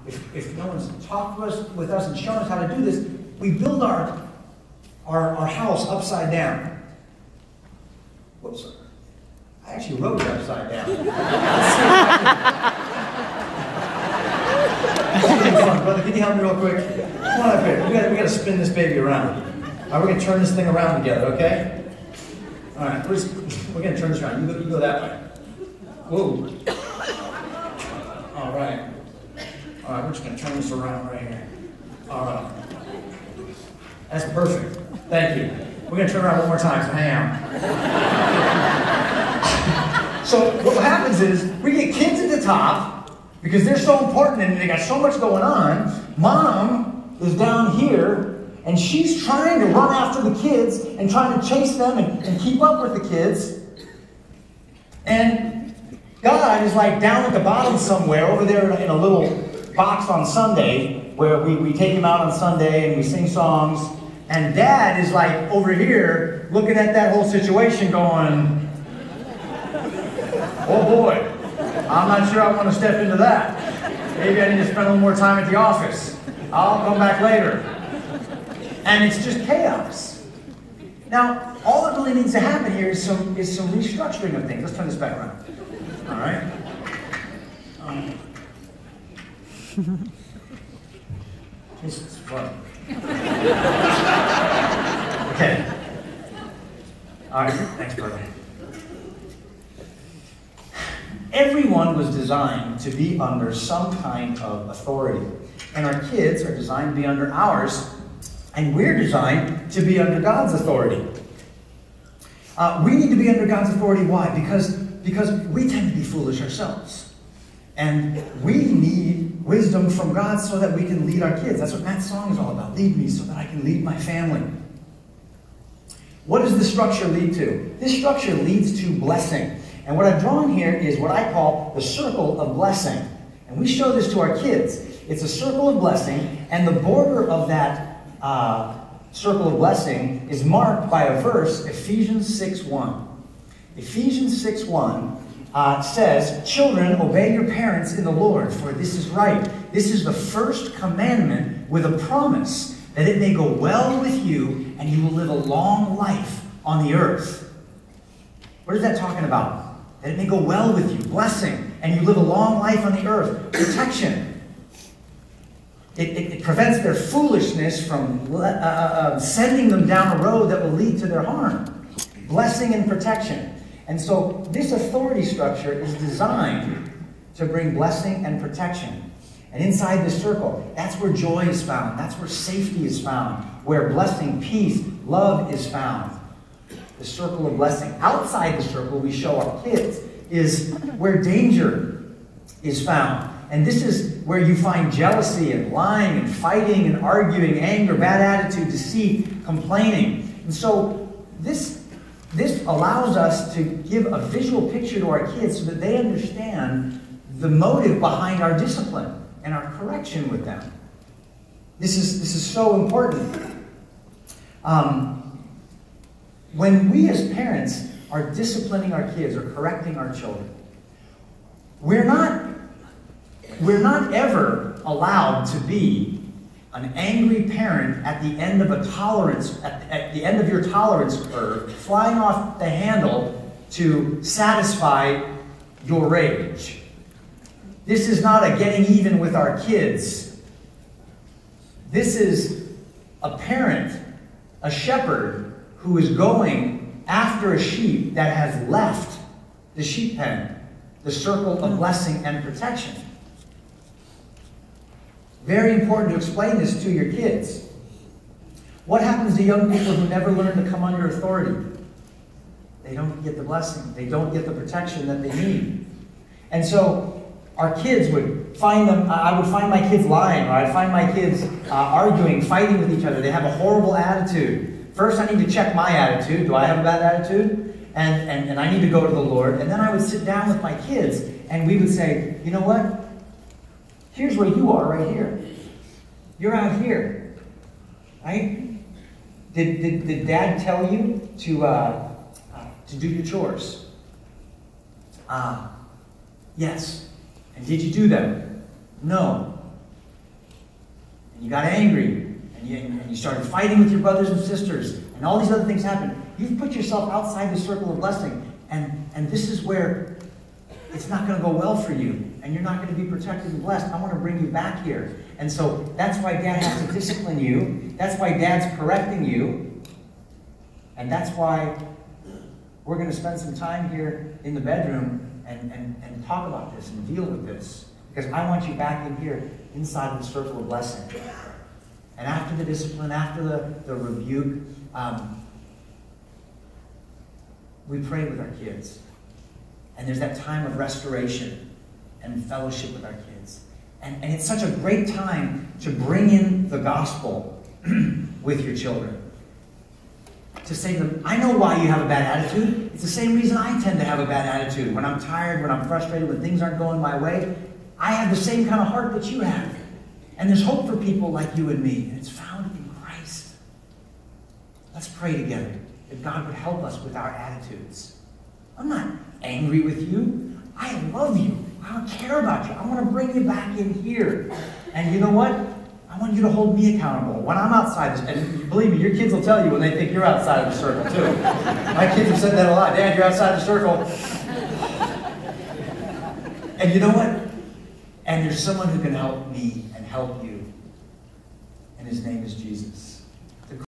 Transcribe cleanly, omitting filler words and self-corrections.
if no one's talked with us and shown us how to do this, we build our house upside down. Whoops. I actually wrote it upside down. Brother, can you help me real quick? Come on up here. We got to spin this baby around. All right, we're going to turn this thing around together, okay? All right, we're going to turn this around. You go that way. Whoa. All right. All right, we're just going to turn this around right here. All right. That's perfect. Thank you. We're going to turn around one more time, so hang on. So what happens is we get kids at the top because they're so important and they got so much going on. Mom is down here and she's trying to run after the kids and trying to chase them and keep up with the kids. And God is like down at the bottom somewhere over there in a little box on Sunday where we take him out on Sunday and we sing songs. And Dad is like over here looking at that whole situation going, oh boy, I'm not sure I want to step into that. Maybe I need to spend a little more time at the office. I'll come back later. And it's just chaos. Now, all that really needs to happen here is some restructuring of things. Let's turn this back around. All right? This is fun. Okay. All right, thanks, brother. Everyone was designed to be under some kind of authority. And our kids are designed to be under ours, and we're designed to be under God's authority. We need to be under God's authority. Why? Because we tend to be foolish ourselves. And we need wisdom from God so that we can lead our kids. That's what Matt's song is all about. Lead me so that I can lead my family. What does this structure lead to? This structure leads to blessing. And what I've drawn here is what I call the circle of blessing. And we show this to our kids. It's a circle of blessing, and the border of that circle of blessing is marked by a verse, Ephesians 6:1. Ephesians 6:1 says, "Children, obey your parents in the Lord, for this is right. This is the first commandment with a promise that it may go well with you and you will live a long life on the earth." What is that talking about? That it may go well with you, blessing, and you live a long life on the earth. Protection. It prevents their foolishness from sending them down a road that will lead to their harm. Blessing and protection. And so this authority structure is designed to bring blessing and protection. And inside this circle, that's where joy is found. That's where safety is found. Where blessing, peace, love is found. The circle of blessing. Outside the circle, we show our kids, is where danger is found. And this is where you find jealousy and lying and fighting and arguing, anger, bad attitude, deceit, complaining. And so this allows us to give a visual picture to our kids so that they understand the motive behind our discipline and our correction with them. This is so important. When we as parents are disciplining our kids or correcting our children, we're not ever allowed to be an angry parent at the end of a tolerance, at the end of your tolerance curve, flying off the handle to satisfy your rage. This is not a getting even with our kids. This is a parent, a shepherd, who is going after a sheep that has left the sheep pen, the circle of blessing and protection. Very important to explain this to your kids. What happens to young people who never learn to come under authority? They don't get the blessing. They don't get the protection that they need. And so our kids would find them, I would find my kids lying, or I'd find my kids arguing, fighting with each other. They have a horrible attitude. First, I need to check my attitude. Do I have a bad attitude? And I need to go to the Lord. And then I would sit down with my kids, and we would say, you know what? Here's where you are right here. You're out here. Right? Did Dad tell you to do your chores? Yes. And did you do them? No. And you got angry, and you started fighting with your brothers and sisters, and all these other things happened. You've put yourself outside the circle of blessing, and this is where it's not going to go well for you, and you're not going to be protected and blessed. I want to bring you back here. And so that's why Dad has to discipline you. That's why Dad's correcting you. And that's why we're going to spend some time here in the bedroom and talk about this and deal with this. Because I want you back in here, inside the circle of blessing. And after the discipline, after the rebuke, we pray with our kids. And there's that time of restoration and fellowship with our kids. And it's such a great time to bring in the gospel with your children. To say to them, I know why you have a bad attitude. It's the same reason I tend to have a bad attitude. When I'm tired, when I'm frustrated, when things aren't going my way, I have the same kind of heart that you have. And there's hope for people like you and me. And it's found in Christ. Let's pray together that God would help us with our attitudes. I'm not angry with you. I love you. I don't care about you. I want to bring you back in here. And you know what? I want you to hold me accountable. When I'm outside this, and believe me, your kids will tell you when they think you're outside of the circle too. My kids have said that a lot. Dad, you're outside the circle. And you know what? And there's someone who can help me and help you. And his name is Jesus.